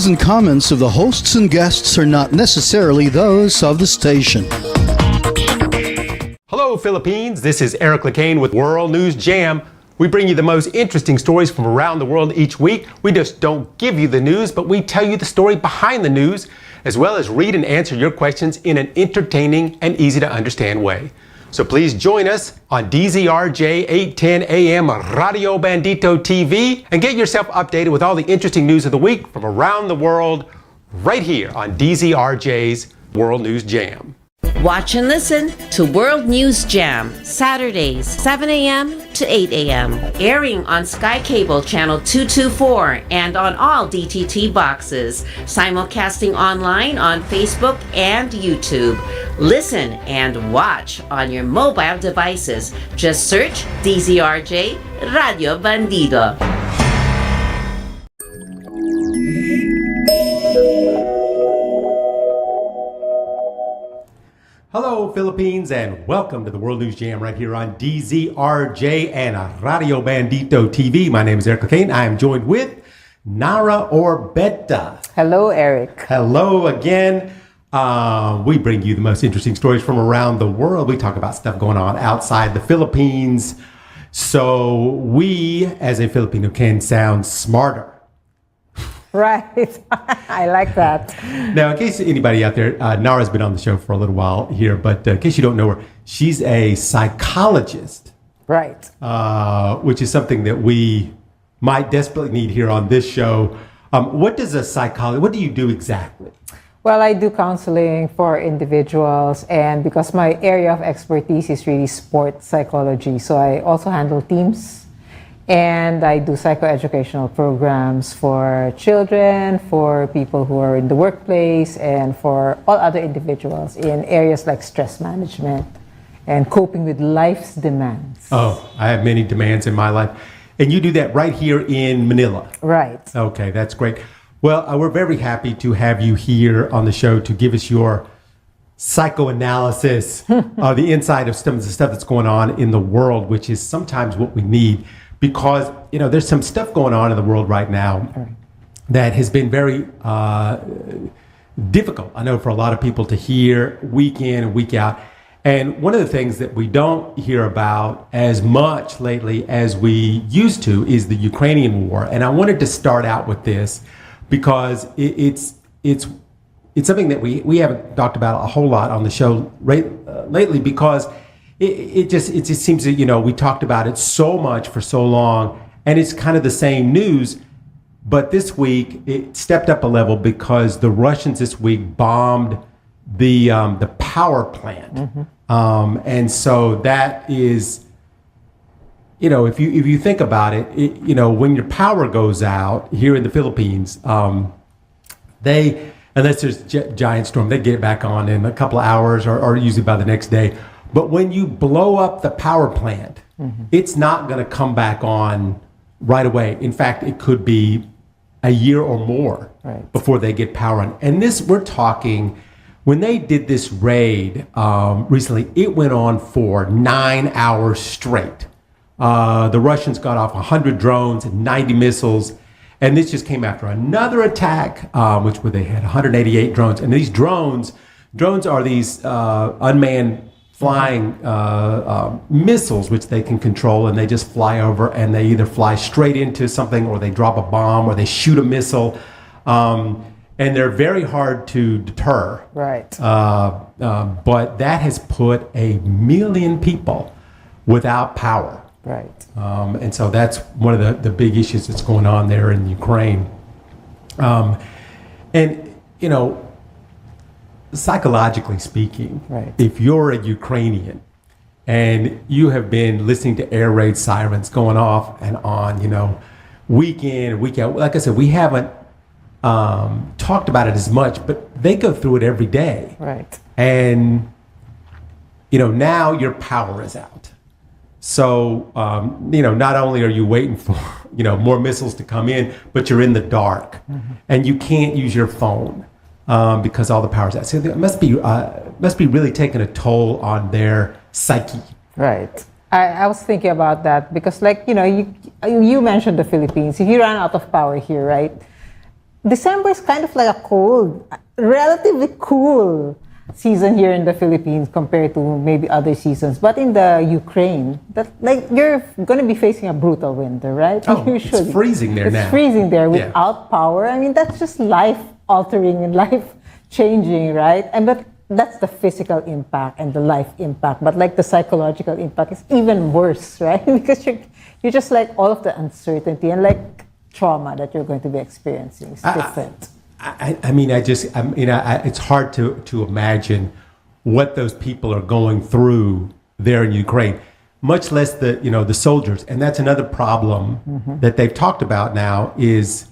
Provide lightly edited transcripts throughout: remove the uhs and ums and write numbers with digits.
views and comments of the hosts and guests are not necessarily those of the station. Hello, Philippines. This is LeCain with World News Jam. We bring you the most interesting stories from around the world each week. We just don't give you the news, but we tell you the story behind the news, as well as read and answer your questions in an entertaining and easy to understand way. So please join us on DZRJ 810 AM Radio Bandito TV and get yourself updated with all the interesting news of the week from around the world right here on DZRJ's World News Jam. Watch and listen to World News Jam, Saturdays, 7 a.m. to 8 a.m. Airing on Sky Cable Channel 224 and on all DTT boxes. Simulcasting online on Facebook and YouTube. Listen and watch on your mobile devices. Just search DZRJ Radio Bandido. Hello, Philippines, and welcome to the World News Jam right here on DZRJ and Radio Bandito TV. My name is LeCain. I am joined with 𝗪cie𝗿𝗀𝗱. Hello, Eric. Hello again. We bring you the most interesting stories from around the world. We talk about stuff going on outside the Philippines, so we, as a Filipino, can sound smarter. Right. I like that. Now, in case anybody out there, 𝗪Cie's been on the show for a little while here, but in case you don't know her, she's a psychologist. Right. Which is something that we might desperately need here on this show. What do you do exactly? Well, I do counseling for individuals, and because my area of expertise is really sports psychology, so I also handle teams. And I do psychoeducational programs for children, for people who are in the workplace, and for all other individuals in areas like stress management and coping with life's demands. Oh, I have many demands in my life. And you do that right here in Manila? Right. Okay, that's great. Well, we're very happy to have you here on the show to give us your psychoanalysis of the inside of some of the stuff that's going on in the world, which is sometimes what we need. Because, you know, there's some stuff going on in the world right now that has been very difficult, I know, for a lot of people to hear week in and week out. And one of the things that we don't hear about as much lately as we used to is the Ukrainian war. And I wanted to start out with this because it's something that we haven't talked about a whole lot on the show lately, because it just seems that, you know, we talked about it so much for so long, and it's kind of the same news. But this week it stepped up a level because the Russians this week bombed the power plant, and so that is, you know, if you think about it, you know, when your power goes out here in the Philippines, unless there's giant storm, they get it back on in a couple of hours or usually by the next day. But when you blow up the power plant, it's not going to come back on right away. In fact, it could be a year or more before they get power on. And this, we're talking, when they did this raid recently, it went on for 9 hours straight. The Russians got off 100 drones and 90 missiles. And this just came after another attack, where they had 188 drones. And these drones are these unmanned flying missiles, which they can control, and they just fly over, and they either fly straight into something, or they drop a bomb, or they shoot a missile, and they're very hard to deter. Right. But that has put 1 million people without power. Right. And so that's one of the big issues that's going on there in Ukraine. And, you know, psychologically speaking, if you're a Ukrainian and you have been listening to air raid sirens going off and on, you know, week in and week out, like I said, we haven't talked about it as much, but they go through it every day. Right. And, you know, now your power is out. So, you know, not only are you waiting for, you know, more missiles to come in, but you're in the dark and you can't use your phone. Because all the power's out. So it must be really taking a toll on their psyche. Right. I was thinking about that because, like, you know, you mentioned the Philippines. If you run out of power here, right, December is kind of like a cold, relatively cool season here in the Philippines compared to maybe other seasons. But in the Ukraine, that like you're going to be facing a brutal winter, right? Oh, Usually. it's freezing there now. It's freezing there Yeah. without power. I mean, that's just life-altering and life-changing, right? And but that's the physical impact and the life impact. But like the psychological impact is even worse, right? Because you're just like all of the uncertainty and like trauma that you're going to be experiencing is different. It's hard to imagine what those people are going through there in Ukraine, much less the soldiers. And that's another problem that they've talked about now is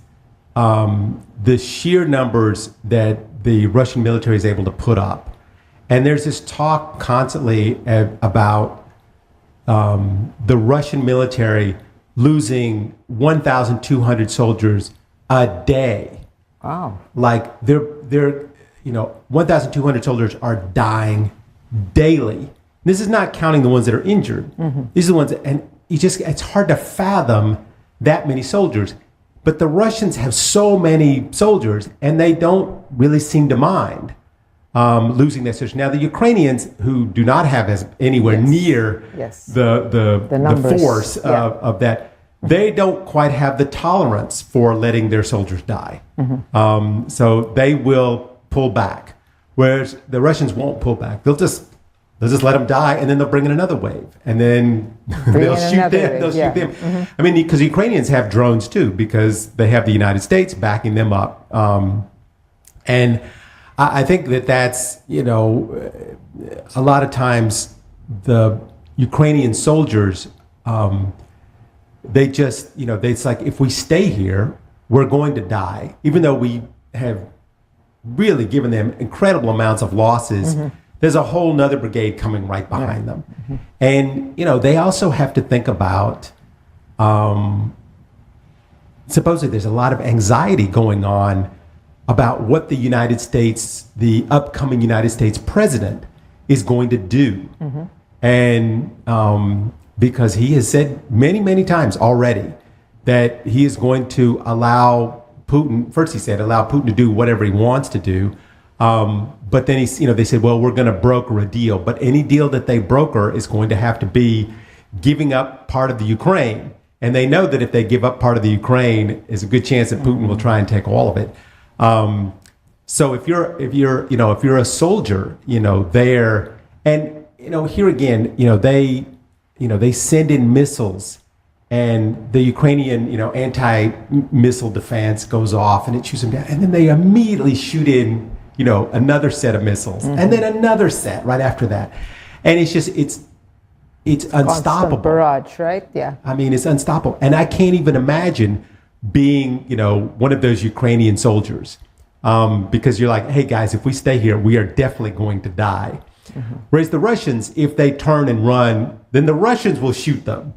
the sheer numbers that the Russian military is able to put up. And there's this talk constantly about the Russian military losing 1,200 soldiers a day. Wow. Like they're 1,200 soldiers are dying daily. This is not counting the ones that are injured. These are the ones and it's hard to fathom that many soldiers. But the Russians have so many soldiers and they don't really seem to mind losing that soldiers. Now the Ukrainians, who do not have anywhere near the force of that, they don't quite have the tolerance for letting their soldiers die. So they will pull back, whereas the Russians won't pull back. They'll just let them die, and then they'll bring in another wave, and then they'll shoot them. They'll shoot them. I mean, because Ukrainians have drones too, because they have the United States backing them up. And I think that's a lot of times the Ukrainian soldiers. They just, it's like, if we stay here, we're going to die. Even though we have really given them incredible amounts of losses, there's a whole nother brigade coming right behind them. And, they also have to think about, supposedly there's a lot of anxiety going on about what the upcoming United States president is going to do. And, because he has said many, many times already that he is going to allow Putin, first he said, allow Putin to do whatever he wants to do. But then they said, well, we're going to broker a deal. But any deal that they broker is going to have to be giving up part of the Ukraine. And they know that if they give up part of the Ukraine, there's a good chance that Putin will try and take all of it. So if you're a soldier, there, and, here again, they send in missiles and the Ukrainian, anti-missile defense goes off and it shoots them down. And then they immediately shoot in, another set of missiles and then another set right after that. And it's unstoppable. Constant barrage, right? Yeah. I mean, it's unstoppable. And I can't even imagine being, one of those Ukrainian soldiers because you're like, hey guys, if we stay here, we are definitely going to die. Whereas the Russians, if they turn and run, then the Russians will shoot them.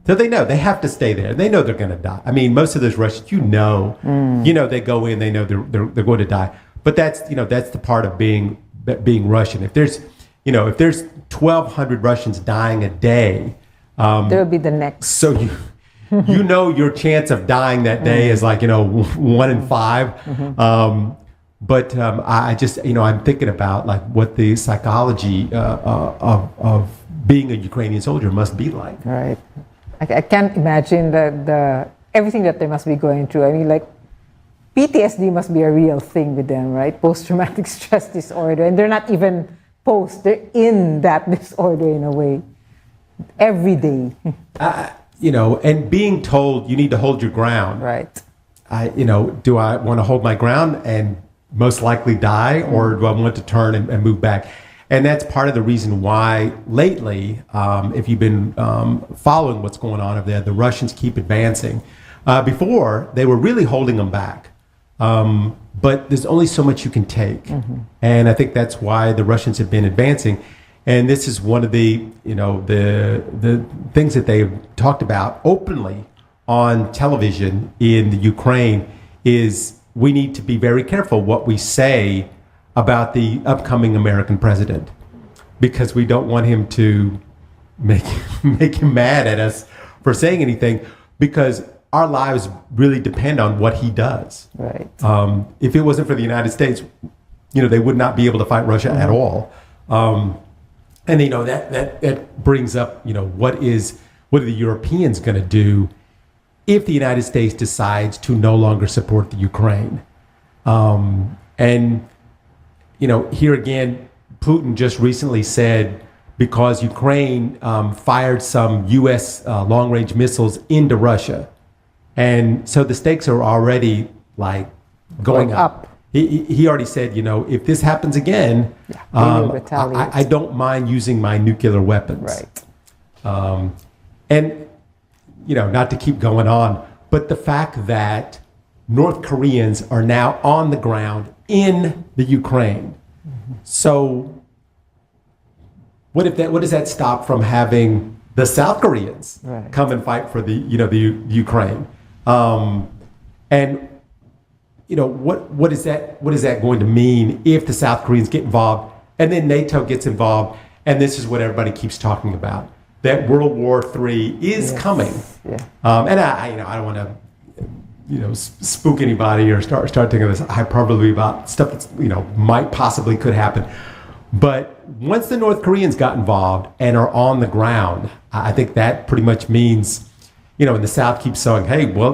So they know they have to stay there. They know they're going to die. I mean, most of those Russians, they go in, they know they're going to die. But that's the part of being Russian. If there's 1,200 Russians dying a day, there will be the next. So your chance of dying that day is like 1 in 5. But I'm thinking about like what the psychology of being a Ukrainian soldier must be like. Right. I can't imagine the everything that they must be going through. I mean, like PTSD must be a real thing with them, right? Post-traumatic stress disorder, and they're not even they're in that disorder in a way every day. And being told you need to hold your ground. Right. Do I want to hold my ground and most likely die, or do I want to turn and move back? And that's part of the reason why lately, if you've been following what's going on over there, the Russians keep advancing. Before, they were really holding them back. But there's only so much you can take. And I think that's why the Russians have been advancing. And this is one of the things that they've talked about openly on television in the Ukraine is we need to be very careful what we say about the upcoming American president, because we don't want him to make him mad at us for saying anything, because our lives really depend on what he does. Right. If it wasn't for the United States, they would not be able to fight Russia at all. And that brings up, what are the Europeans going to do if the United States decides to no longer support the Ukraine? Here again, Putin just recently said, because Ukraine fired some U.S. long-range missiles into Russia. And so the stakes are already going up. He already said, if this happens again, I don't mind using my nuclear weapons. Right. And, not to keep going on, but the fact that North Koreans are now on the ground in the Ukraine. So what does that stop from having the South Koreans come and fight for the Ukraine? What is that going to mean if the South Koreans get involved and then NATO gets involved? And this is what everybody keeps talking about, that World War III is coming. Yeah. And I don't want to spook anybody or start thinking this hyperbole about stuff that's might possibly could happen. But once the North Koreans got involved and are on the ground, I think that pretty much means, and the South keeps saying, hey, well,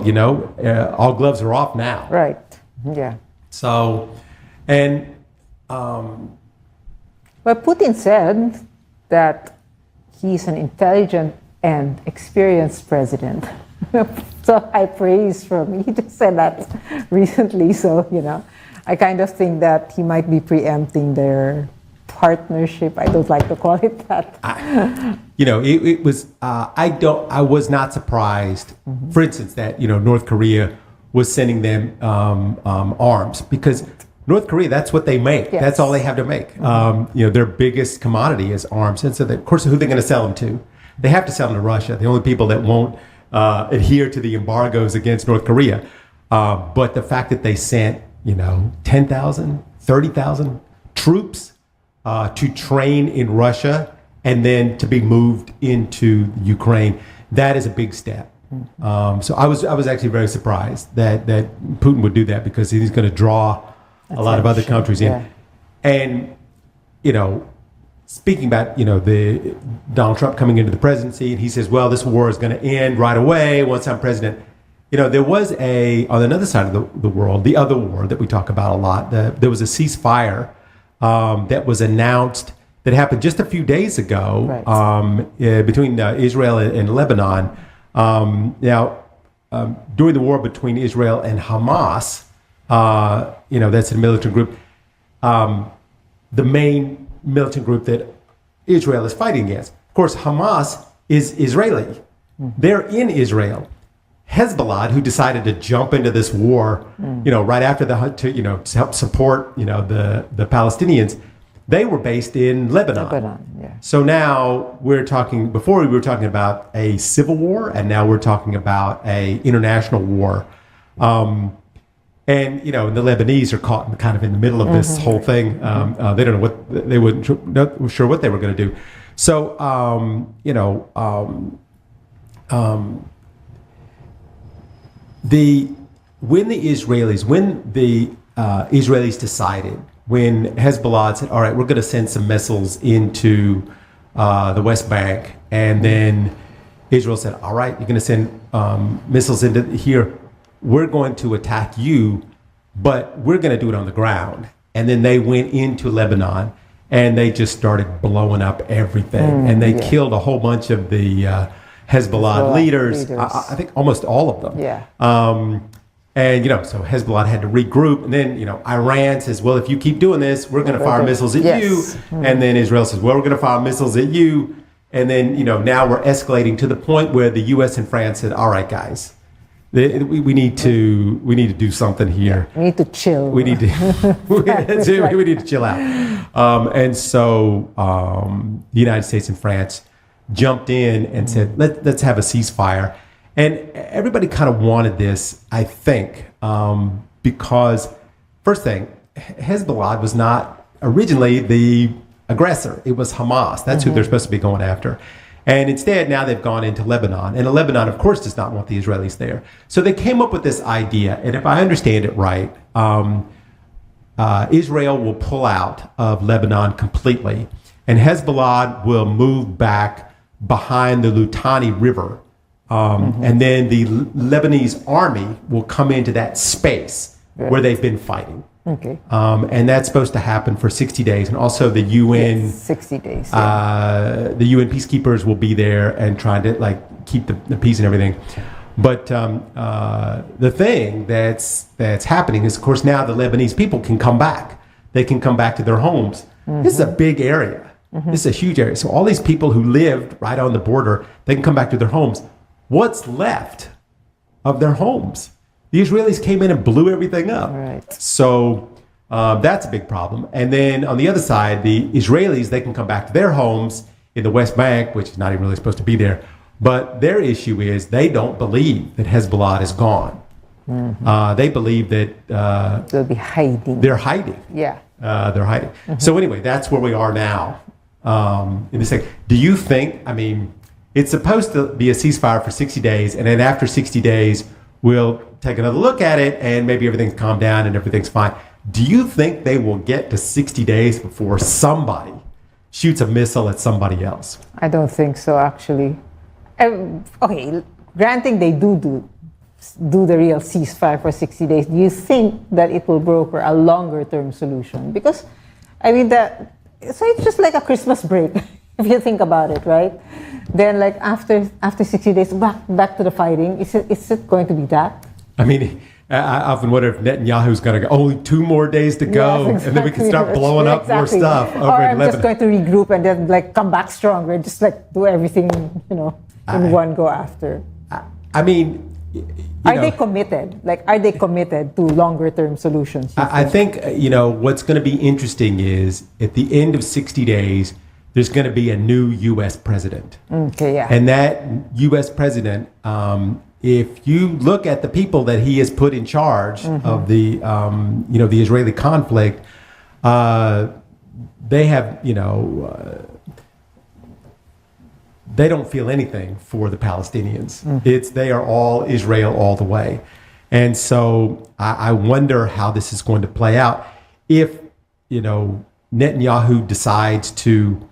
all gloves are off now. Right. Yeah. So, and well, Putin said that he's an intelligent and experienced president. So high praise from me. He just said that recently. So, I kind of think that he might be preempting their partnership. I don't like to call it that. It was, I was not surprised, for instance, that, North Korea was sending them arms, because North Korea, that's what they make. Yes. That's all they have to make. Their biggest commodity is arms. And so, of course, who are they going to sell them to? They have to sell them to Russia. The only people that won't adhere to the embargoes against North Korea. But the fact that they sent, 10,000, 30,000 troops to train in Russia and then to be moved into Ukraine, that is a big step. So I was actually very surprised that Putin would do that, because he's going to draw a lot of other countries in. Yeah. And, speaking about, the Donald Trump coming into the presidency, and he says, well, this war is going to end right away once I'm president. There was on another side of the world, the other war that we talk about a lot, there was a ceasefire that was announced that happened just a few days ago between Israel and Lebanon. During the war between Israel and Hamas, that's a militant group, the main militant group that Israel is fighting against. Of course, Hamas is Israeli. They're in Israel. Hezbollah, who decided to jump into this war, right after to help support, the Palestinians, they were based in Lebanon. Yeah. So now before we were talking about a civil war, and now we're talking about a international war. And, the Lebanese are caught in the middle of this whole thing. They don't know they weren't sure what they were going to do. So, when the Israelis decided, when Hezbollah said, all right, we're going to send some missiles into the West Bank, and then Israel said, all right, you're going to send missiles into here. We're going to attack you, but we're going to do it on the ground. And then they went into Lebanon, and they just started blowing up everything. And they killed a whole bunch of the Hezbollah leaders. I think almost all of them. Yeah. And, so Hezbollah had to regroup. And then, Iran says, well, if you keep doing this, we're going to fire missiles at you. And then Israel says, well, we're going to fire missiles at you. And then, now we're escalating to the point where the U.S. and France said, all right, guys, we need to do something here. We need to chill. We need to we need to chill out. And so the United States and France jumped in and said, let's have a ceasefire. And everybody kind of wanted this, I think, because first thing, Hezbollah was not originally the aggressor. It was Hamas. That's who they're supposed to be going after. And instead, now they've gone into Lebanon. And Lebanon, of course, does not want the Israelis there. So they came up with this idea. And if I understand it right, Israel will pull out of Lebanon completely. And Hezbollah will move back behind the Litani River. And then the Lebanese army will come into that space where they've been fighting. Okay. And that's supposed to happen for 60 days. And also the UN, 60 days. the UN peacekeepers will be there and trying to like keep the peace and everything. But the thing that's happening is, of course, now the Lebanese people can come back. They can come back to their homes. This is a big area. This is a huge area. So all these people who lived right on the border, they can come back to their homes. What's left of their homes? The Israelis came in and blew everything up. Right. So that's a big problem. And then on the other side, the Israelis, they can come back to their homes in the West Bank, which is not even really supposed to be there. But their issue is they don't believe that Hezbollah is gone. They believe that They'll be hiding. they're hiding. Yeah. They're hiding. So anyway, that's where we are now. In this thing. Do you think, I mean, it's supposed to be a ceasefire for 60 days, and then after 60 days, we'll take another look at it, and maybe everything's calmed down and everything's fine. Do you think they will get to 60 days before somebody shoots a missile at somebody else? I don't think so, actually. Okay, granting they do the real ceasefire for 60 days, do you think that it will broker a longer term solution? Because, I mean, so it's just like a Christmas break, if you think about it, right? Then, like, after 60 days, back to the fighting. Is it going to be that? I mean, I often wonder if Netanyahu's going to go, only 2 more days to go, Yes, exactly. and then we can start blowing up more stuff over or in I'm Lebanon. just going to regroup and then, like, come back stronger, just, like, do everything, in one go after. I mean, Are they committed? Like, are they committed to longer term solutions? I think, what's going to be interesting is at the end of 60 days, there's going to be a new U.S. president. Okay, yeah. And that U.S. president, if you look at the people that he has put in charge of the, the Israeli conflict, they have, they don't feel anything for the Palestinians. They are all Israel all the way. And so I wonder how this is going to play out if, Netanyahu decides to,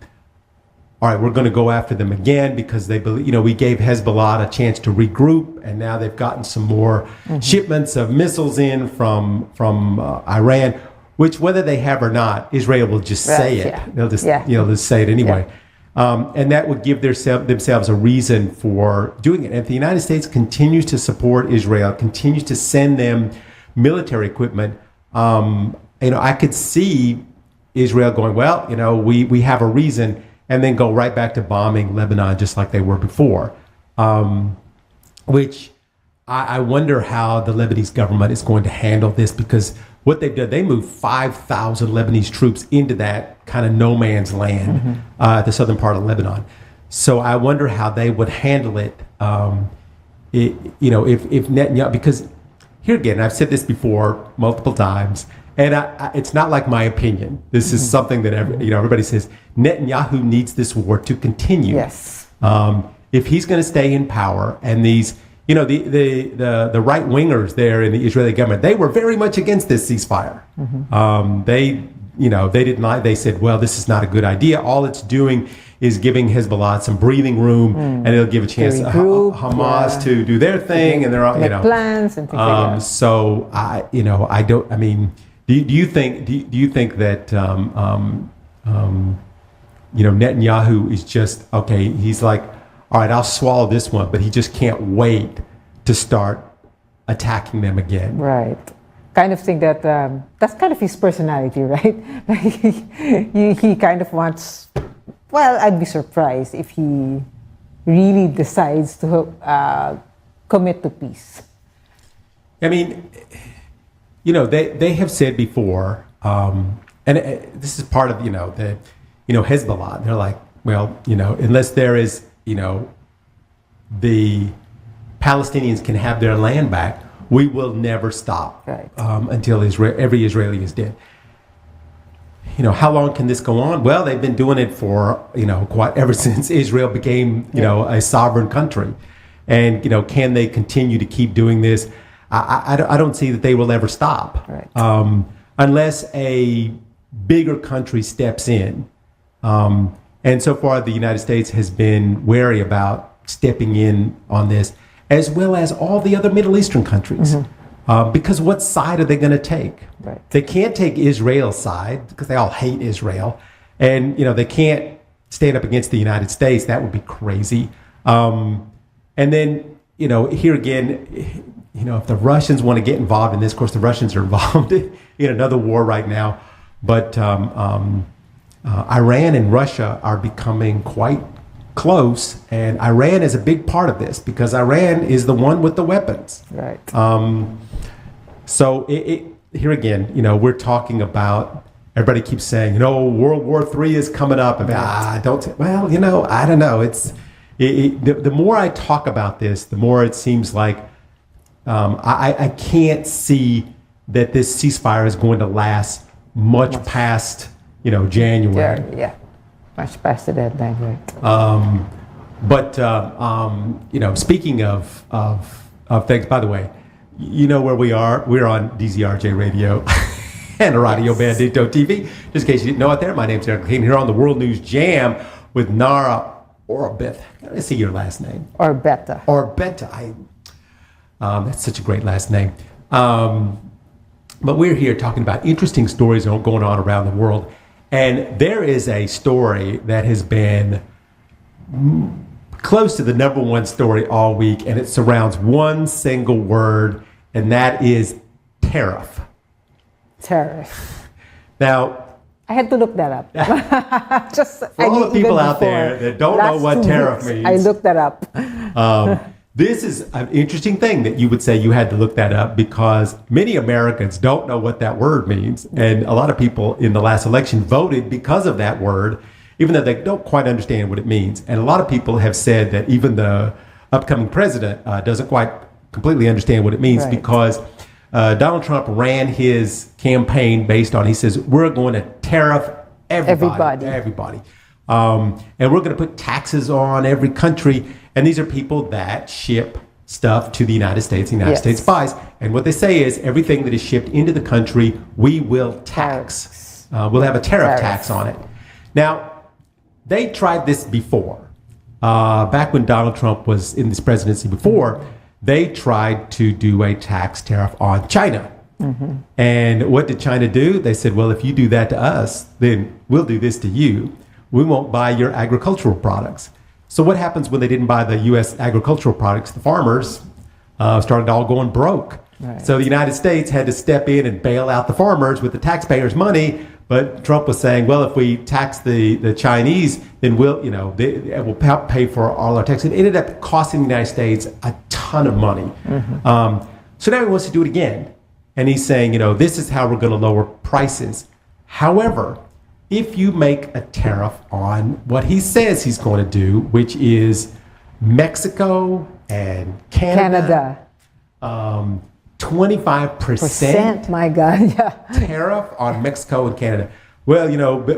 all right, we're going to go after them again because they believe, we gave Hezbollah a chance to regroup, and now they've gotten some more shipments of missiles in from Iran, which whether they have or not, Israel will just say it. Yeah. They'll just, just say it anyway. Yeah. And that would give themselves a reason for doing it. And if the United States continues to support Israel, continues to send them military equipment, I could see Israel going, well, we have a reason, and then go right back to bombing Lebanon just like they were before. Which I wonder how the Lebanese government is going to handle this, because what they've done, they moved 5,000 Lebanese troops into that kind of no man's land, the southern part of Lebanon. So I wonder how they would handle it, if Netanyahu, because here again, I've said this before multiple times, and it's not like my opinion. This is something that everybody says. Netanyahu needs this war to continue. Yes. If he's going to stay in power, and these, the right wingers there in the Israeli government, they were very much against this ceasefire. They didn't like. They said, well, this is not a good idea. All it's doing is giving Hezbollah some breathing room, and it'll give a chance to Hamas to do their thing, and they're all, make plans and things like that. So I don't. I mean, do you think that Netanyahu is just okay? He's like, all right, I'll swallow this one, but he just can't wait to start attacking them again. Right. Kind of think that that's kind of his personality, right? Like he kind of wants. Well, I'd be surprised if he really decides to commit to peace. I mean, they have said before, and this is part of Hezbollah. They're like, well, unless there is, the Palestinians can have their land back, we will never stop until every Israeli is dead. how long can this go on? Well, they've been doing it for, quite ever since Israel became, a sovereign country. And, can they continue to keep doing this? I don't see that they will ever stop. Right. Unless a bigger country steps in. And so far, the United States has been wary about stepping in on this, as well as all the other Middle Eastern countries. Because what side are they going to take? Right. They can't take Israel's side because they all hate Israel. And, they can't stand up against the United States. That would be crazy. And then, here again, if the Russians want to get involved in this, of course, the Russians are involved in another war right now. But Iran and Russia are becoming quite close. And Iran is a big part of this because Iran is the one with the weapons. Right. So here again, we're talking about, everybody keeps saying, World War III is coming up. And I don't know. The more I talk about this, the more it seems like I can't see that this ceasefire is going to last much past, January. Yeah. Much past the deadline, right. But speaking of things, by the way, where we are. We're on DZRJ Radio and Radio Bandito TV. Just in case you didn't know it there, my name's LeCain here on the World News Jam with 𝗪cie𝗿𝗋𝗱. Let me see your last name. 𝗪cie𝗿𝗋𝗱. That's such a great last name. But we're here talking about interesting stories going on around the world. And there is a story that has been close to the number one story all week, and it surrounds one single word, and that is tariff. Tariff. Now, I had to look that up. For all the people out there that don't know what tariff means, I looked that up. This is an interesting thing that you would say you had to look that up because many Americans don't know what that word means. And a lot of people in the last election voted because of that word, even though they don't quite understand what it means. And a lot of people have said that even the upcoming president doesn't quite completely understand what it means because Donald Trump ran his campaign based on, he says, we're going to tariff everybody. And we're going to put taxes on every country. And these are people that ship stuff to the United States. The United States buys. And what they say is everything that is shipped into the country, we will tax. We'll have a tariff tax on it. Now, they tried this before. Back when Donald Trump was in this presidency before, they tried to do a tax tariff on China. And what did China do? They said, well, if you do that to us, then we'll do this to you. We won't buy your agricultural products. So what happens when they didn't buy the U.S. agricultural products? The farmers started all going broke. Right. So the United States had to step in and bail out the farmers with the taxpayers' money. But Trump was saying, well, if we tax the Chinese, then we'll pay for all our taxes. It ended up costing the United States a ton of money. So now he wants to do it again. And he's saying, this is how we're going to lower prices. However, if you make a tariff on what he says he's going to do, which is Mexico and Canada. 25%. My God, yeah. Tariff on Mexico and Canada. Well,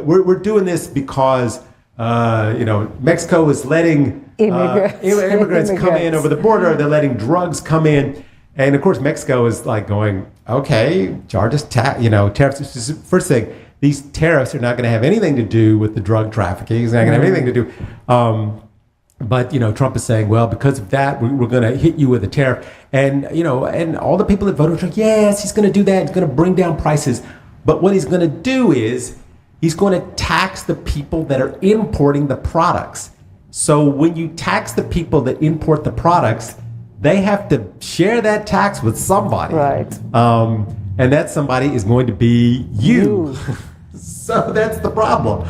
we're doing this because, Mexico is letting immigrants come in over the border. They're letting drugs come in. And of course, Mexico is like going, okay, charge us tariffs. First thing, these tariffs are not going to have anything to do with the drug trafficking. It's not going to have anything to do. But Trump is saying, well, because of that, we're going to hit you with a tariff. And and all the people that voted are like, yes, he's going to do that. He's going to bring down prices. But what he's going to do is he's going to tax the people that are importing the products. So when you tax the people that import the products, they have to share that tax with somebody. Right. And that somebody is going to be you. So that's the problem.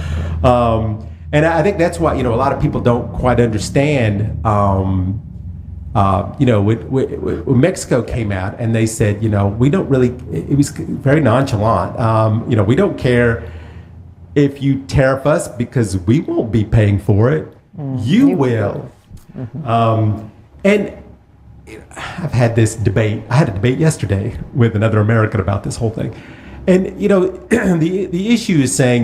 And I think that's why, a lot of people don't quite understand, when Mexico came out and they said, we don't really, it was very nonchalant. We don't care if you tariff us because we won't be paying for it. You will. And I've had this debate. I had a debate yesterday with another American about this whole thing. And, the issue is saying,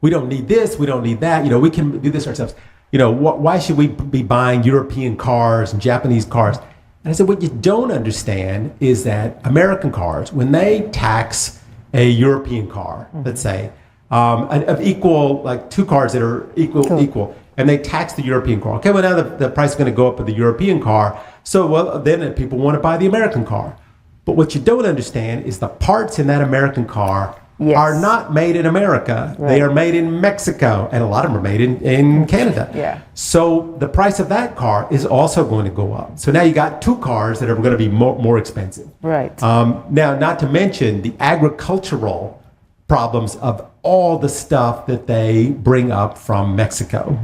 we don't need this, we don't need that, we can do this ourselves. Why should we be buying European cars and Japanese cars? And I said, what you don't understand is that American cars, when they tax a European car, let's say, of equal, like two cars that are equal, and they tax the European car. Okay, well, now the price is going to go up of the European car. So, well, then people want to buy the American car. But what you don't understand is the parts in that American car are not made in America. Right. They are made in Mexico, and a lot of them are made in Canada. Yeah. So the price of that car is also going to go up. So now you got two cars that are going to be more expensive. Right. Now, not to mention the agricultural problems of all the stuff that they bring up from Mexico.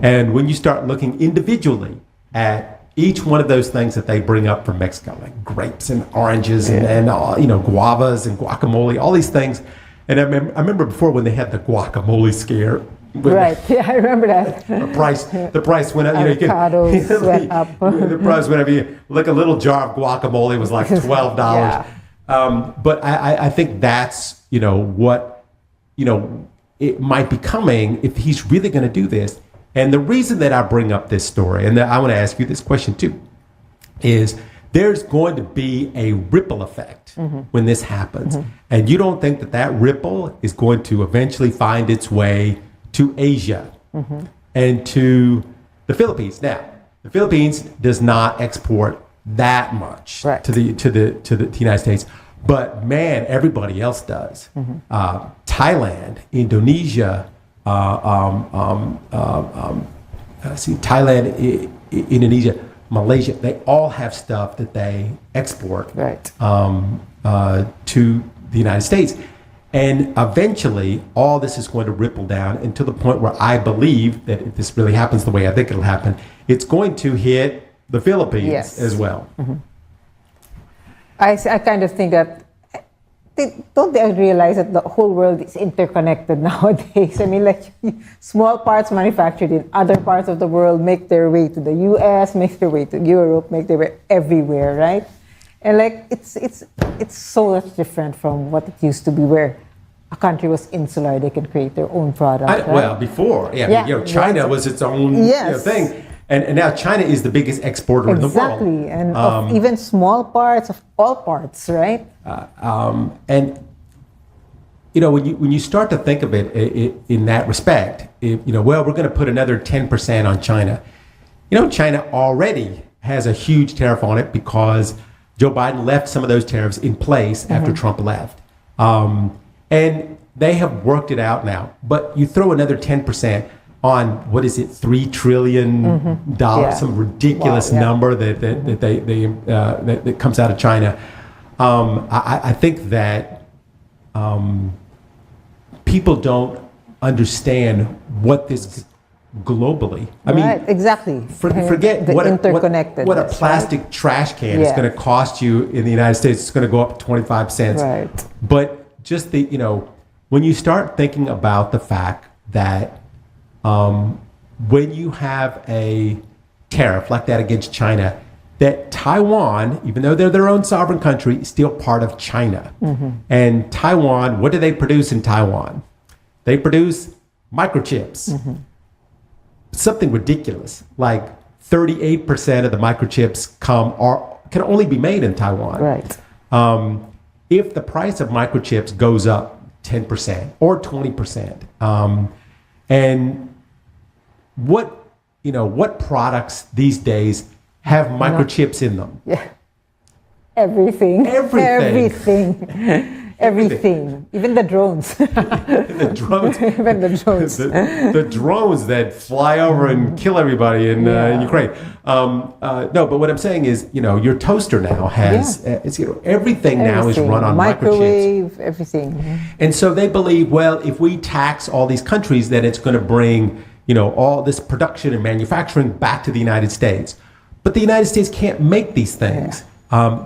And when you start looking individually at each one of those things that they bring up from Mexico, like grapes and oranges and guavas and guacamole, all these things. And I remember before when they had the guacamole scare. Right. Yeah, I remember that. The price went up. Avocados went up. The price went up. Like a little jar of guacamole was like $12. But I think that's what it might be coming if he's really going to do this. And the reason that I bring up this story, and I want to ask you this question too, is there's going to be a ripple effect when this happens. And you don't think that ripple is going to eventually find its way to Asia and to the Philippines. Now, the Philippines does not export that much to the United States, but man, everybody else does. Thailand, Indonesia, Thailand, Indonesia, Malaysia, they all have stuff that they export to the United States. And eventually, all this is going to ripple down, and to the point where I believe that if this really happens the way I think it'll happen, it's going to hit the Philippines as well. I kind of think that don't they realize that the whole world is interconnected nowadays? I mean, like small parts manufactured in other parts of the world make their way to the US, make their way to Europe, make their way everywhere, right? And like it's so much different from what it used to be, where a country was insular; they can create their own product. Right? Well, before, China was its own thing. And now China is the biggest exporter in the world. Exactly, and of even small parts, of all parts, right? And when you start to think of it in that respect, we're going to put another 10% on China. China already has a huge tariff on it because Joe Biden left some of those tariffs in place after Trump left, and they have worked it out now. But you throw another 10% on $3 trillion, some ridiculous number that comes out of China. I think that people don't understand what this globally. I mean, exactly. Forget what a plastic trash can is going to cost you in the United States. It's going to go up 25 cents. Right. But just when you start thinking about the fact that when you have a tariff like that against China, that Taiwan, even though they're their own sovereign country, is still part of China. And Taiwan, what do they produce in Taiwan? They produce microchips. Something ridiculous, like 38% of the microchips can only be made in Taiwan. Right. If the price of microchips goes up 10% or 20%, and what products these days have microchips in them? Yeah. Everything. Even the drones. The drones. Even the drones. The drones that fly over and kill everybody in Ukraine. No, but what I'm saying is, your toaster now has everything now is run on microwave, microchips. Everything. And so they believe, well, if we tax all these countries, then it's going to bring all this production and manufacturing back to the United States. But the United States can't make these things.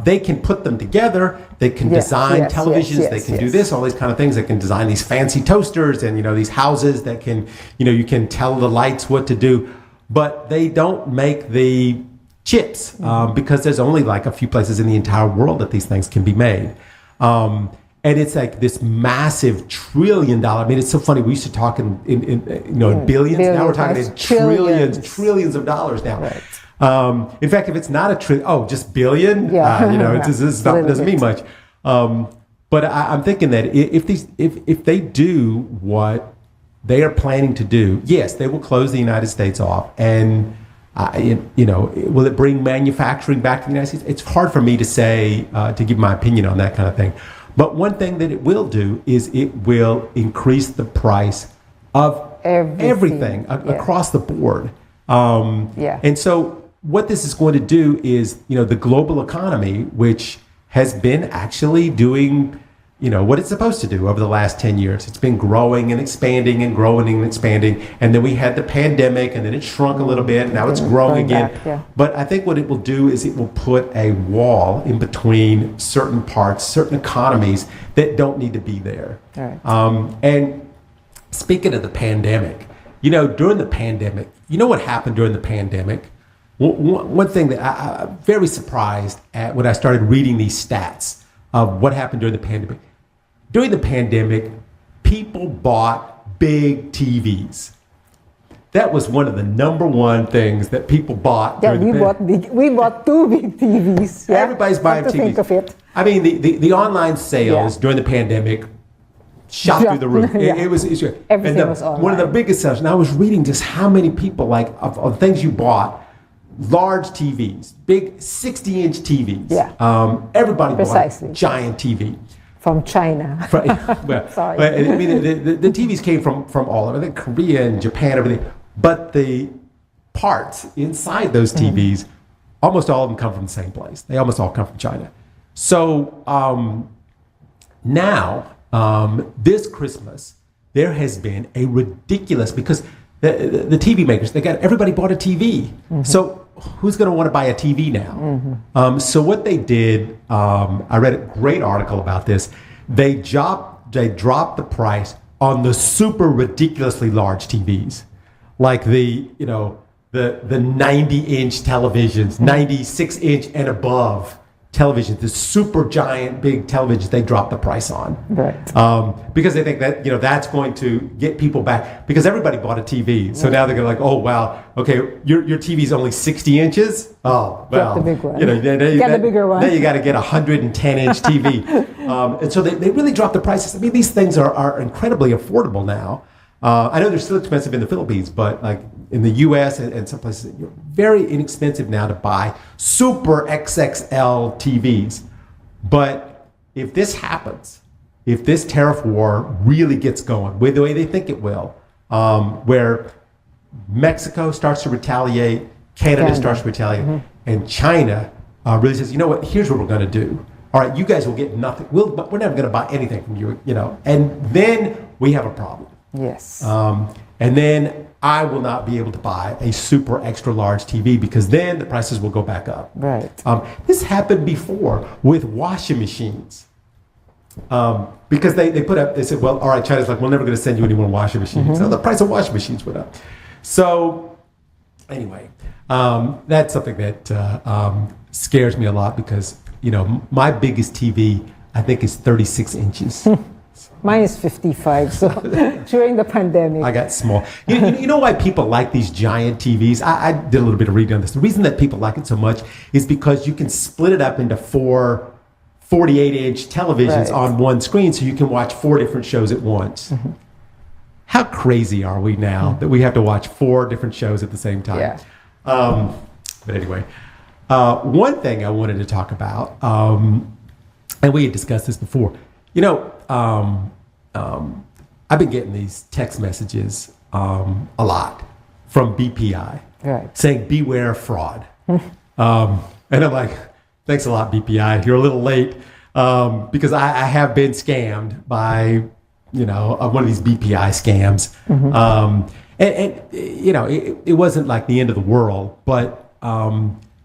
They can put them together. They can design televisions. They can do this, all these kind of things. They can design these fancy toasters and, these houses that can, you can tell the lights what to do. But they don't make the chips because there's only like a few places in the entire world that these things can be made. And it's like this massive $1 trillion. I mean, it's so funny. We used to talk in billions. Now we're talking in trillions of dollars now. Right. In fact, if it's not a trillion, just billion. It's not, it doesn't mean much. But I'm thinking that if they do what they are planning to do, yes, they will close the United States off, and will it bring manufacturing back to the United States? It's hard for me to say, to give my opinion on that kind of thing. But one thing that it will do is it will increase the price of everything across the board. And so what this is going to do is, the global economy, which has been actually doing, what it's supposed to do over the last 10 years. It's been growing and expanding and growing and expanding. And then we had the pandemic, and then it shrunk a little bit. Now it's growing again. Back. But I think what it will do is it will put a wall in between certain parts, certain economies that don't need to be there. Right. And speaking of the pandemic, during the pandemic, what happened during the pandemic? One thing that I'm very surprised at when I started reading these stats of what happened during the pandemic. During the pandemic, people bought big TVs. That was one of the number one things that people bought. Yeah, we bought 2 big TVs. Yeah? Everybody's buying TVs. Think of it. I mean, the online sales during the pandemic shot through the roof. It was everything was online. One of the biggest sellers. And I was reading just how many people, of things you bought. Large TVs, big 60-inch TVs. Yeah. Everybody bought a giant TV. From China. Sorry. I mean, the TVs came from all over, Korea and Japan, everything. But the parts inside those TVs, almost all of them come from the same place. They almost all come from China. So now, this Christmas, there has been a ridiculous, because the TV makers, everybody bought a TV. So who's going to want to buy a TV now? So what they did, I read a great article about this. They dropped the price on the super ridiculously large TVs, like the 90-inch televisions, 96-inch and above televisions, the super giant big televisions. They dropped the price on, right? Because they think that that's going to get people back, because everybody bought a TV. So now they're going to oh wow, okay, your TV's only 60 inches. Oh well, get the big one. Get the bigger one. Then you got to get a 110-inch TV. And so they really dropped the prices. I mean, these things are incredibly affordable now. I know they're still expensive in the Philippines, but like in the U.S. and some places, very inexpensive now to buy super XXL TVs. But if this happens, if this tariff war really gets going the way they think it will, where Mexico starts to retaliate, Canada starts to retaliate, and China really says, here's what we're going to do. All right, you guys will get nothing. We're never going to buy anything from you, and then we have a problem. Yes. And then I will not be able to buy a super extra large TV, because then the prices will go back up. Right. This happened before with washing machines. Because they said, well, all right, China's like, we're never going to send you any more washing machines. So the price of washing machines went up. So anyway, that's something that scares me a lot, because, my biggest TV, I think, is 36 inches. Mine is 55, so during the pandemic. I got small. You know why people like these giant TVs? I did a little bit of reading on this. The reason that people like it so much is because you can split it up into 4 48-inch televisions on one screen, so you can watch 4 different shows at once. How crazy are we now that we have to watch 4 different shows at the same time? Yeah. But anyway, one thing I wanted to talk about, and we had discussed this before, I've been getting these text messages a lot from BPI saying beware fraud. And I'm like, thanks a lot, BPI. You're a little late, because I have been scammed by one of these BPI scams. It wasn't like the end of the world, but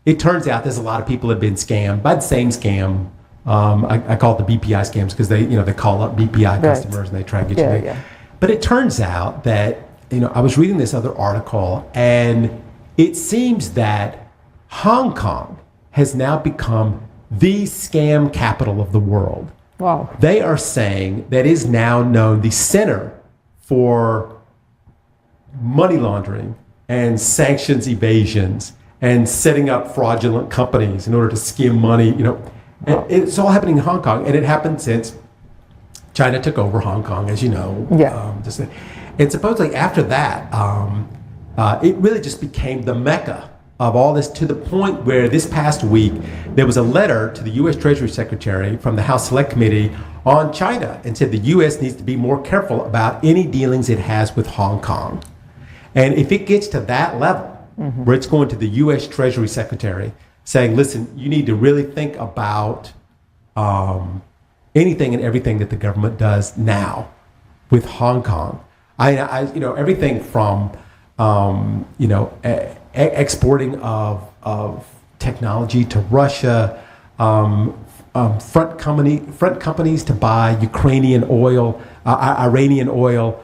it turns out there's a lot of people that have been scammed by the same scam. I call it the BPI scams, because they call up BPI customers and they try to get you. But it turns out that, I was reading this other article, and it seems that Hong Kong has now become the scam capital of the world. Wow. They are saying that is now known the center for money laundering and sanctions evasions and setting up fraudulent companies in order to skim money. And it's all happening in Hong Kong, and it happened since China took over Hong Kong, as you know. Yeah. And supposedly after that, it really just became the mecca of all this, to the point where this past week there was a letter to the U.S. Treasury Secretary from the House Select Committee on China, and said the U.S. needs to be more careful about any dealings it has with Hong Kong. And if it gets to that level, where it's going to the U.S. Treasury Secretary saying, listen, you need to really think about anything and everything that the government does now with Hong Kong. Everything from exporting of technology to Russia, front companies to buy Ukrainian oil, Iranian oil,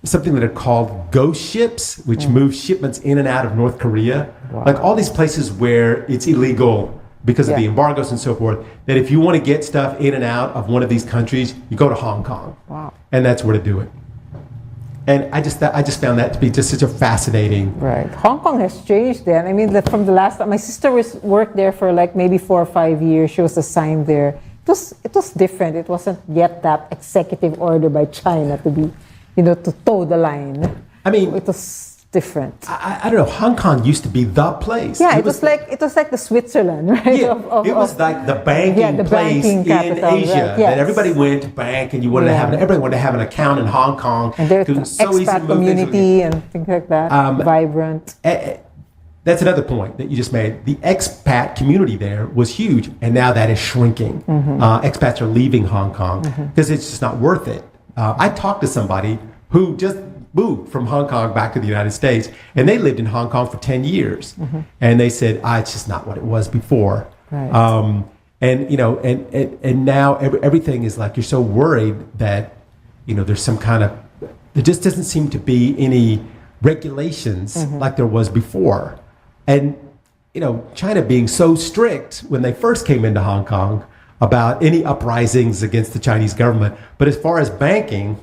something that are called ghost ships, which move shipments in and out of North Korea. Wow. Like all these places where it's illegal because of the embargoes and so forth, that if you want to get stuff in and out of one of these countries, you go to Hong Kong. Wow. And that's where to do it. And I just found that to be just such a fascinating. Right. Hong Kong has changed then. I mean, from the last time, my sister worked there for like maybe 4 or 5 years. She was assigned there. It was different. It wasn't yet that executive order by China to be, to toe the line. I mean, it was different. I don't know. Hong Kong used to be the place. Yeah, it was like the Switzerland, right? Yeah, it was like the banking place banking in capital, Asia. right? Yes. That everybody went to bank, and everybody wanted to have an account in Hong Kong. And there's It was so easy to expat move community and things like that. Vibrant. That's another point that you just made. The expat community there was huge, and now that is shrinking. Expats are leaving Hong Kong because it's just not worth it. I talked to somebody who just moved from Hong Kong back to the United States, and they lived in Hong Kong for 10 years. And they said, it's just not what it was before. Right. And now everything is like, you're so worried that, there's some kind of, there just doesn't seem to be any regulations like there was before. And, China being so strict when they first came into Hong Kong about any uprisings against the Chinese government. But as far as banking,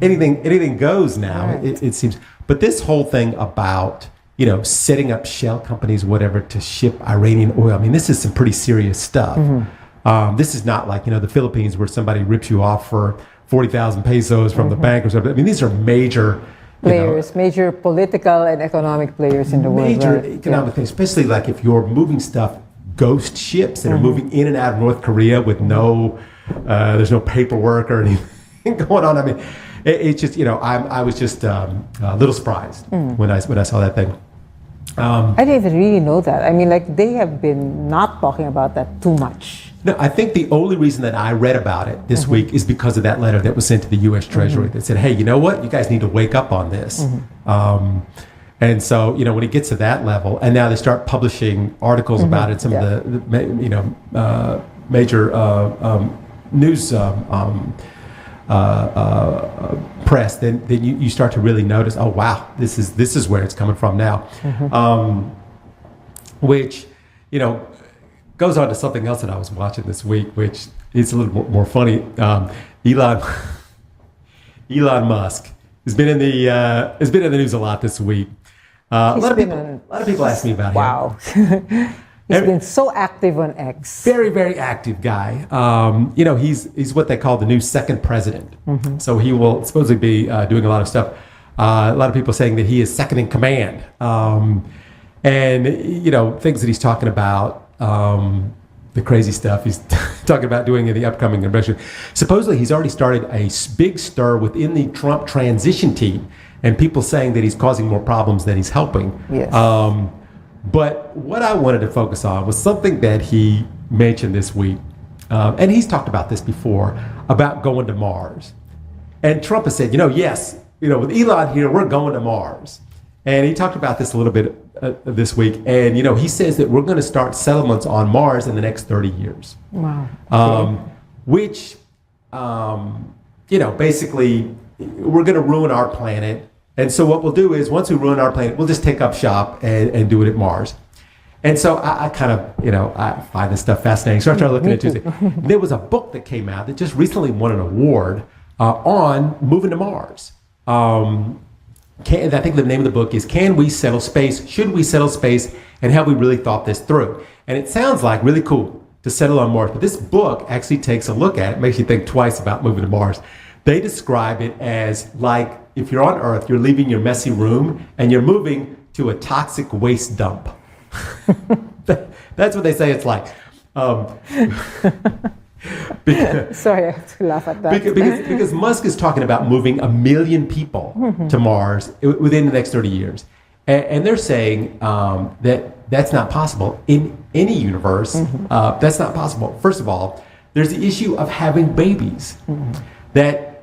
anything goes now, right. it seems. But this whole thing about, setting up shell companies, whatever, to ship Iranian oil, I mean, this is some pretty serious stuff. This is not like, the Philippines where somebody rips you off for 40,000 pesos from the bank or something. I mean, these are major players, major political and economic players in the world. Major economic things, especially like if you're moving stuff, ghost ships that are moving in and out of North Korea with there's no paperwork or anything going on. I mean, it's just, I was just a little surprised when I saw that thing. I didn't even really know that. I mean, like, they have been not talking about that too much. No, I think the only reason that I read about it this week is because of that letter that was sent to the U.S. Treasury that said, hey, you know what? You guys need to wake up on this. And so, when it gets to that level, and now they start publishing articles about it, some of the major news press, then you start to really notice, oh wow, this is where it's coming from now, which goes on to something else that I was watching this week, which is a little more funny. Elon Musk has been in the news a lot this week. A lot of people ask me about him. Wow. He's been so active on X. Very, very active guy. He's what they call the new second president. So he will supposedly be doing a lot of stuff. A lot of people saying that he is second in command. And things that he's talking about, the crazy stuff he's talking about doing in the upcoming convention. Supposedly he's already started a big stir within the Trump transition team, and people saying that he's causing more problems than he's helping. Yes. But what I wanted to focus on was something that he mentioned this week. And he's talked about this before, about going to Mars. And Trump has said, yes, with Elon here, we're going to Mars. And he talked about this a little bit this week. And, he says that we're going to start settlements on Mars in the next 30 years. Wow. Which, basically, we're going to ruin our planet. And so what we'll do is, once we ruin our planet, we'll just take up shop and do it at Mars. And so I kind of, I find this stuff fascinating. So I started looking into it. There was a book that came out that just recently won an award on moving to Mars. I think the name of the book is Can We Settle Space? Should We Settle Space? And have we really thought this through? And it sounds like really cool to settle on Mars. But this book actually takes a look at it, makes you think twice about moving to Mars. They describe it as like if you're on Earth, you're leaving your messy room and you're moving to a toxic waste dump. That's what they say it's like. Sorry, I have to laugh at that. Because Musk is talking about moving 1 million people to Mars within the next 30 years. And they're saying that's not possible in any universe. That's not possible. First of all, there's the issue of having babies. That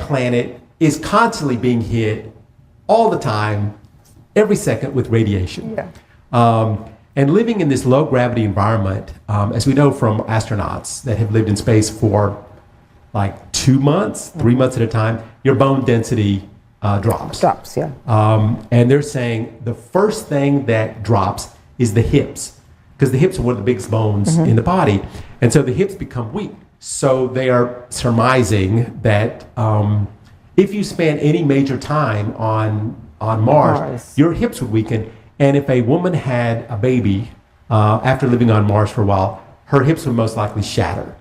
planet is constantly being hit all the time, every second with radiation. And living in this low gravity environment, as we know from astronauts that have lived in space for like 2 months, 3 months at a time, your bone density drops. And they're saying the first thing that drops is the hips, because the hips are one of the biggest bones in the body. And so the hips become weak. So they are surmising that if you spend any major time on Mars, your hips would weaken. And if a woman had a baby after living on Mars for a while, her hips would most likely shatter.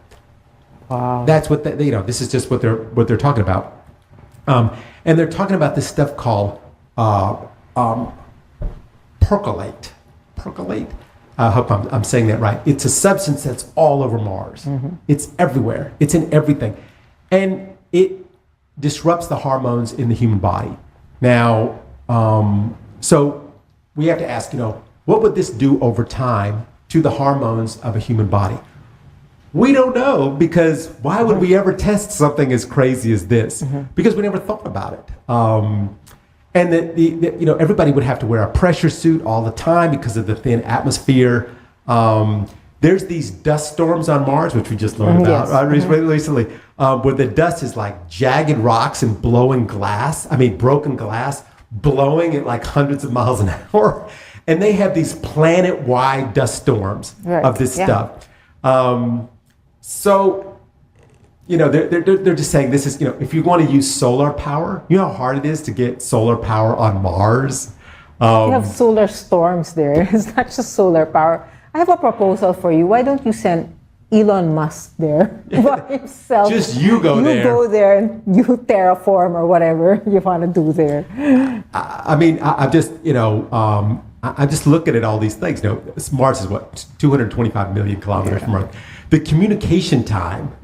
Wow. That's what this is just what they're talking about. And they're talking about this stuff called percolate. Percolate? I hope I'm saying that right. It's a substance that's all over Mars. It's everywhere. It's in everything. And it disrupts the hormones in the human body. Now, so we have to ask, what would this do over time to the hormones of a human body? We don't know, because why would we ever test something as crazy as this? Because we never thought about it. And everybody would have to wear a pressure suit all the time because of the thin atmosphere. There's these dust storms on Mars, which we just learned about recently, where the dust is like jagged rocks and broken glass, blowing at like hundreds of miles an hour. And they have these planet-wide dust storms of this stuff. So, they're just saying this is, if you want to use solar power, you know how hard it is to get solar power on Mars? You have solar storms there. It's not just solar power. I have a proposal for you. Why don't you send Elon Musk there by himself? Just you go there. You go there and you terraform or whatever you want to do there. I'm just looking at all these things. Mars is what, 225 million kilometers from Earth. The communication time,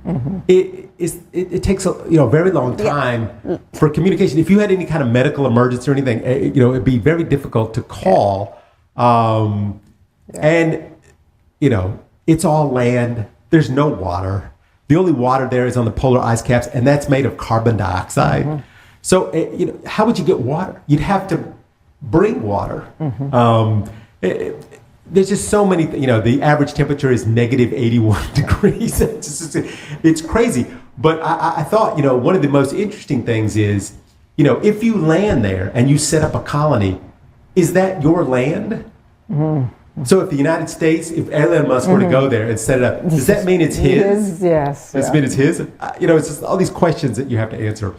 it takes a very long time for communication. If you had any kind of medical emergency or anything, it'd be very difficult to call. And it's all land. There's no water. The only water there is on the polar ice caps, and that's made of carbon dioxide. So, how would you get water? You'd have to bring water. There's just so many, the average temperature is negative 81 degrees. It's crazy. But I thought, one of the most interesting things is, if you land there and you set up a colony, is that your land? So if the United States, if Elon Musk were to go there and set it up, does that mean it's his? Yes. Does it mean it's his? It's just all these questions that you have to answer.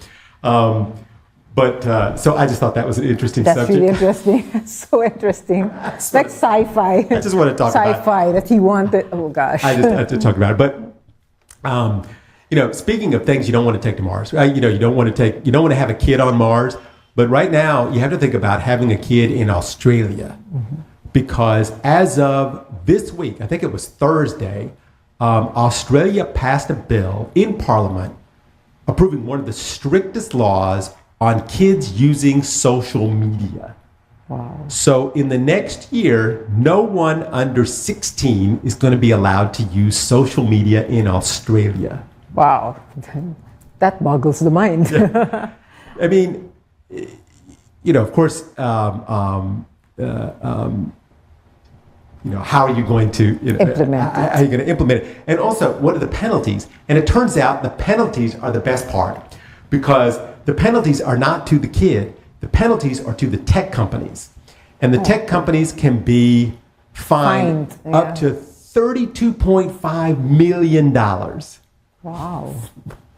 So I just thought that was an interesting subject. That's really interesting. It's so interesting. It's like sci-fi. I just want to talk about sci-fi that he wanted. Oh gosh. I just had to talk about it. But speaking of things you don't want to take to Mars, you don't want to have a kid on Mars. But right now, you have to think about having a kid in Australia, because as of this week, I think it was Thursday, Australia passed a bill in Parliament approving one of the strictest laws on kids using social media. Wow. So in the next year, no one under 16 is going to be allowed to use social media in Australia. Wow. That boggles the mind. Yeah. I mean, of course, how are you going to implement it? How are you going to implement it? And also, what are the penalties? And it turns out the penalties are the best part, because the penalties are not to the kid. The penalties are to the tech companies. And the tech companies can be fined Fined, up to $32.5 million Wow.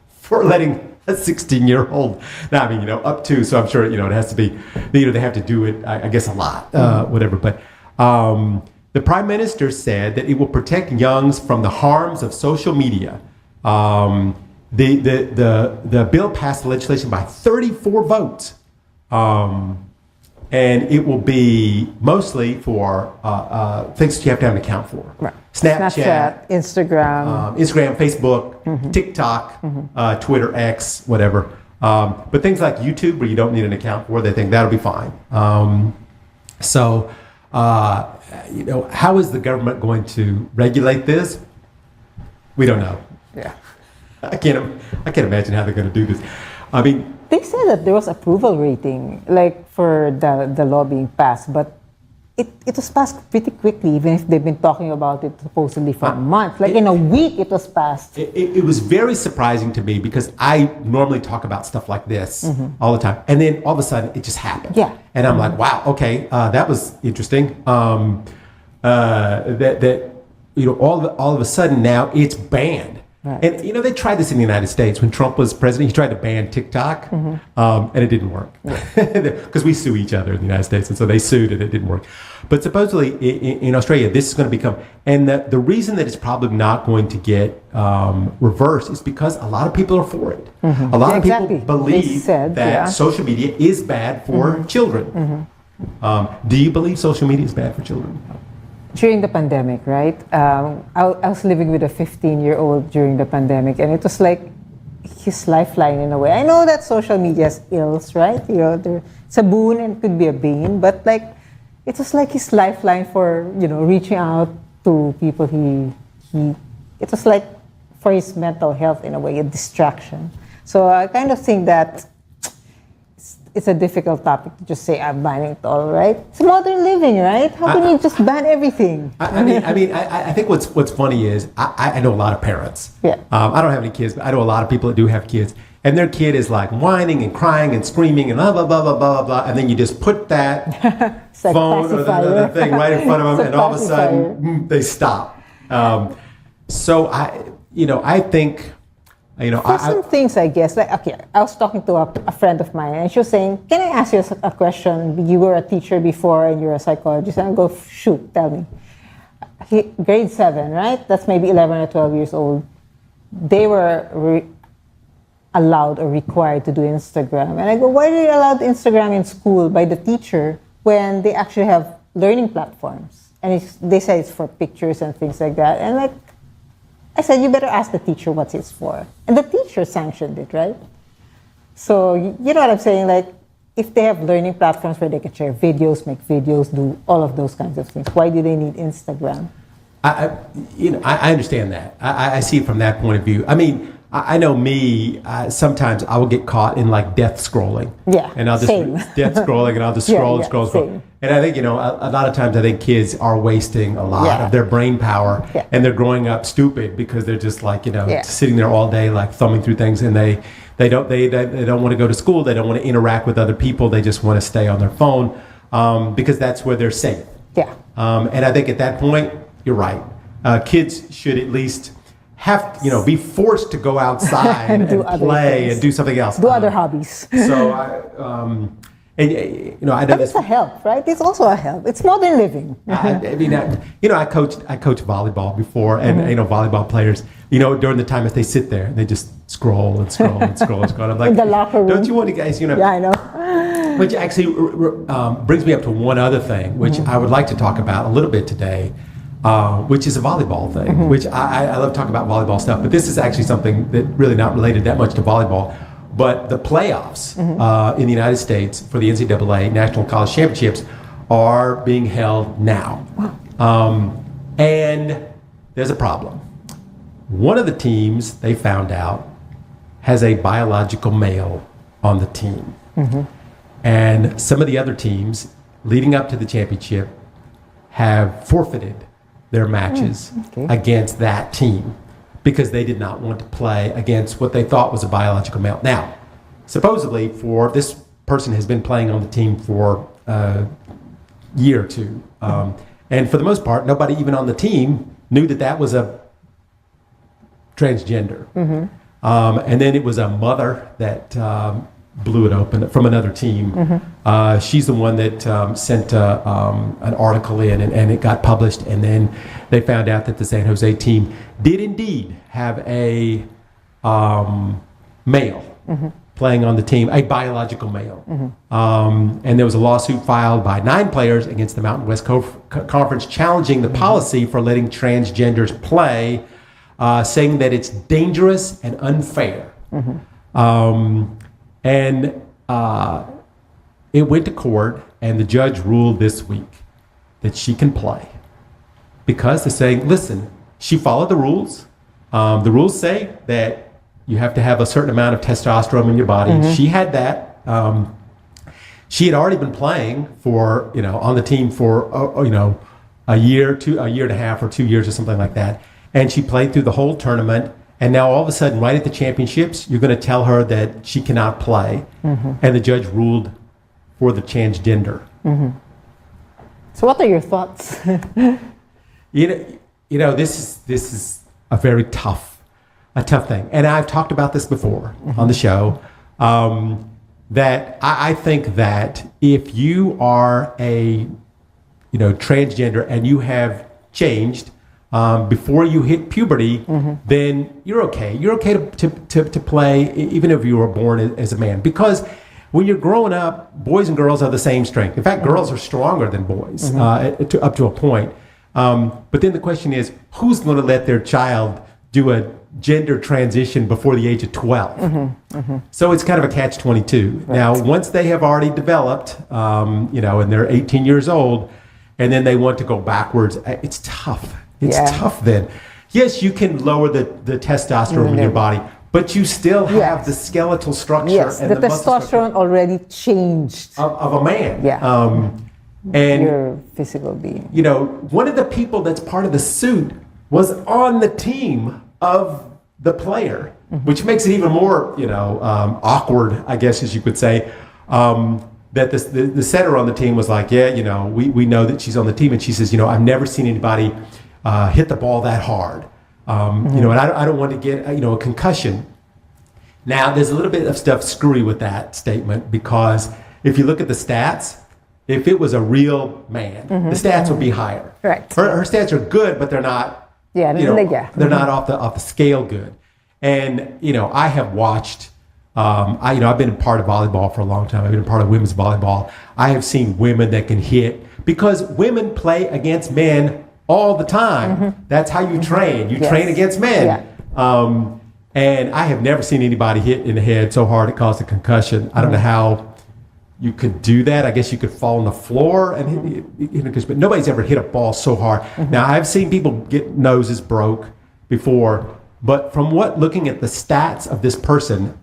for letting a 16-year-old. Now, I mean, up to, so I'm sure, it has to be, they have to do it, I guess, a lot, whatever. But the prime minister said that it will protect youngs from the harms of social media. The bill passed the legislation by 34 votes. And it will be mostly for things that you have to have an account for. Right. Snapchat, Instagram. Instagram, Facebook, TikTok, Twitter, X, whatever. But things like YouTube, where you don't need an account for, they think that'll be fine. How is the government going to regulate this? We don't know. Yeah. I can't imagine how they're going to do this. I mean, They said that there was approval rating, like for the law being passed, but it was passed pretty quickly, even if they've been talking about it supposedly for a month. Like in a week, it was passed. It was very surprising to me because I normally talk about stuff like this all the time, and then all of a sudden it just happened. Yeah. And I'm like, wow, okay, that was interesting. All of a sudden now it's banned. Right. And they tried this in the United States when Trump was president. He tried to ban TikTok, and it didn't work because we sue each other in the United States, and so they sued and it didn't work. But supposedly in Australia, this is going to become, and the reason that it's probably not going to get reversed is because a lot of people are for it. A lot of people believe that social media is bad for children. Do you believe social media is bad for children? During the pandemic, right? I was living with a 15-year-old during the pandemic, and it was like his lifeline in a way. I know that social media has ills, right? It's a boon and could be a bane, but like it was like his lifeline for reaching out to people. It was like for his mental health in a way, a distraction. So I kind of think that it's a difficult topic to just say I'm banning it all, right? It's modern living, right? How can you just ban everything? I think what's funny is I know a lot of parents. Yeah. I don't have any kids, but I know a lot of people that do have kids, and their kid is like whining and crying and screaming and blah blah blah blah blah blah, and then you just put that like phone or the thing right in front of them, and all of a sudden they stop. So I think. For some things, I guess, like, okay, I was talking to a friend of mine, and she was saying, can I ask you a question? You were a teacher before, and you're a psychologist. And I go, shoot, tell me. Grade 7, right? That's maybe 11 or 12 years old. They were allowed or required to do Instagram. And I go, why are they allowed Instagram in school by the teacher when they actually have learning platforms? And they say it's for pictures and things like that. And like, I said, you better ask the teacher what it's for. And the teacher sanctioned it, right? So, you know what I'm saying? Like, if they have learning platforms where they can share videos, make videos, do all of those kinds of things, why do they need Instagram? I understand that. I see it from that point of view. I mean, I know me, sometimes I will get caught in like death scrolling. Yeah, and I'll just death scrolling, and I'll just scroll. Same. And I think, a lot of times I think kids are wasting a lot of their brain power, and they're growing up stupid because they're just like, sitting there all day, like thumbing through things, and they don't want to go to school. They don't want to interact with other people. They just want to stay on their phone because that's where they're safe. Yeah. And I think at that point, you're right. Kids should at least have be forced to go outside and play and do something else. Do other hobbies. So I know but it's a help, right? It's also a help. It's modern living. I coached volleyball before, and volleyball players, during the time if they sit there, they just scroll and scroll and scroll and scroll. I'm like, in the locker room. Don't you want to guys, Yeah, I know. Which actually brings me up to one other thing, which I would like to talk about a little bit today. Which is a volleyball thing, which I love talking about volleyball stuff, but this is actually something that really not related that much to volleyball. But the playoffs in the United States for the NCAA National College Championships are being held now. And there's a problem. One of the teams, they found out, has a biological male on the team. And some of the other teams leading up to the championship have forfeited their matches against that team because they did not want to play against what they thought was a biological male. Now, supposedly, for this person has been playing on the team for year or two. And for the most part, nobody even on the team knew that that was a transgender. And then it was a mother that blew it open from another team. She's the one that sent an article in, and it got published. And then they found out that the San Jose team did indeed have a male playing on the team, a biological male. And there was a lawsuit filed by 9 players against the Mountain West Conference challenging the policy for letting transgenders play, saying that it's dangerous and unfair. And it went to court, and the judge ruled this week that she can play because they're saying, listen, she followed the rules. The rules say that you have to have a certain amount of testosterone in your body. She had that. She had already been playing for, on the team for, a year and a half or 2 years or something like that. And she played through the whole tournament. And now all of a sudden, right at the championships, you're going to tell her that she cannot play. And the judge ruled for the transgender. So what are your thoughts? This is a very tough thing. And I've talked about this before on the show, that I think that if you are a, transgender and you have changed before you hit puberty, then you're okay. You're okay to play even if you were born as a man. Because when you're growing up, boys and girls are the same strength. In fact, girls are stronger than boys up to a point. But then the question is, who's going to let their child do a gender transition before the age of 12? So it's kind of a catch-22. Right. Now, once they have already developed, and they're 18 years old, and then they want to go backwards, it's tough. It's tough then. Yes, you can lower the testosterone in your body, but you still have the skeletal structure. Yes, and the testosterone already changed. Of a man. Yeah. And your physical being. One of the people that's part of the suit was on the team of the player, which makes it even more, awkward, I guess, as you could say. That the setter on the team was like, we know that she's on the team, and she says, I've never seen anybody hit the ball that hard. And I don't want to get a concussion. Now, there's a little bit of stuff screwy with that statement, because if you look at the stats, if it was a real man, the stats would be higher. Right. Her stats are good, but they're not. They're not off the scale good. And I have watched. I've been a part of volleyball for a long time. I've been a part of women's volleyball. I have seen women that can hit, because women play against men all the time. That's how you train. You train against men. And I have never seen anybody hit in the head so hard it caused a concussion. I don't know how you could do that. I guess you could fall on the floor and hit, but nobody's ever hit a ball so hard. Now, I've seen people get noses broke before, but from looking at the stats of this person,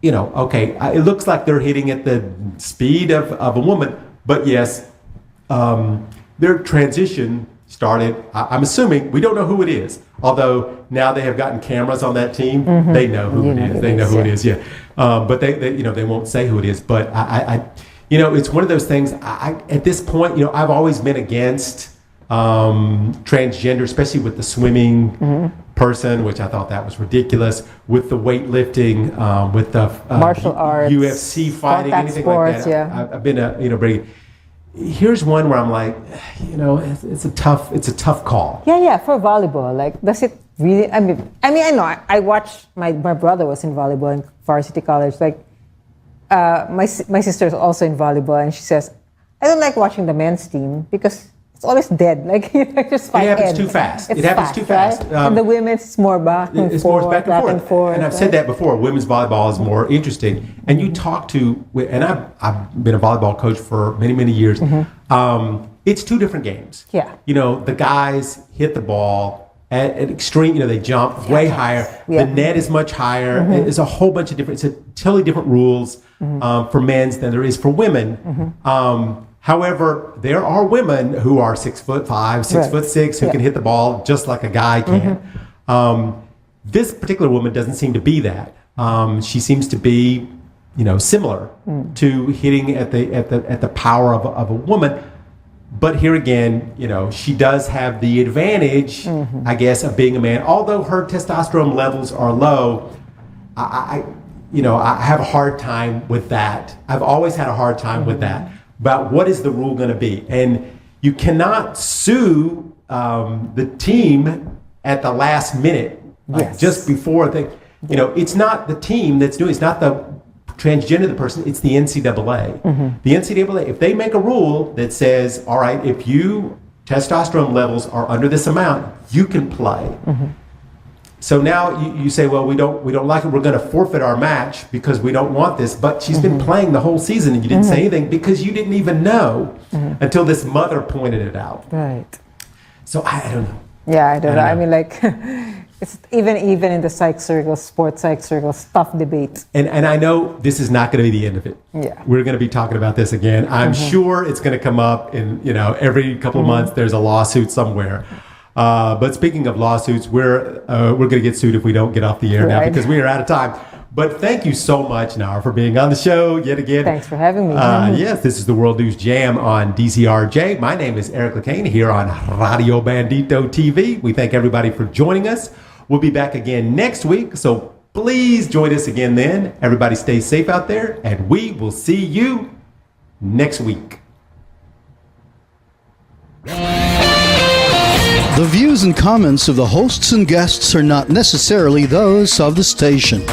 it looks like they're hitting at the speed of a woman, but yes, their transition started, I'm assuming, we don't know who it is, although now they have gotten cameras on that team. They know who it is. They know who it is, but they won't say who it is. But I it's one of those things, at this point, I've always been against transgender, especially with the swimming person, which I thought that was ridiculous, with the weightlifting, with the martial arts, UFC fighting, anything sports, like that. I've been very. Here's one where I'm like, it's a tough call. Yeah, for volleyball, like, does it really? I mean, I know. I watched my brother was in volleyball in varsity college. Like, my sister is also in volleyball, and she says, I don't like watching the men's team because it's always dead. Like, just fight. It happens too fast. It happens too fast. Right? And the women's is more back and forth. And I've said that before. Women's volleyball is more interesting. And you talk to, and I've been a volleyball coach for many, many years. It's two different games. Yeah. The guys hit the ball at extreme, they jump way higher. Yeah. The net is much higher. It's a whole bunch of different, it's totally different rules for men's than there is for women. However, there are women who are 6'5", 6'6", who can hit the ball just like a guy can. This particular woman doesn't seem to be that. She seems to be, similar to hitting at the power of a woman. But here again, she does have the advantage, I guess, of being a man. Although her testosterone levels are low, I have a hard time with that. I've always had a hard time with that. About what is the rule going to be? And you cannot sue the team at the last minute, just before it's not the team that's doing. It's not the transgender the person. It's the NCAA. The NCAA, if they make a rule that says, all right, if you testosterone levels are under this amount, you can play. So now you say, well, we don't like it. We're going to forfeit our match because we don't want this. But she's been playing the whole season, and you didn't say anything because you didn't even know until this mother pointed it out. Right. So I don't know. Yeah, I don't know. I mean, like, it's even in the psych circles, sports psych circles, tough debate. And I know this is not going to be the end of it. Yeah. We're going to be talking about this again. I'm sure it's going to come up in, every couple of months. There's a lawsuit somewhere. But speaking of lawsuits, we're going to get sued if we don't get off the air now because we are out of time. But thank you so much, Nar, for being on the show yet again. Thanks for having me. Yes, this is the World News Jam on DCRJ. My name is Eric LeCain here on Radio Bandito TV. We thank everybody for joining us. We'll be back again next week, so please join us again then. Everybody stay safe out there, and we will see you next week. The views and comments of the hosts and guests are not necessarily those of the station.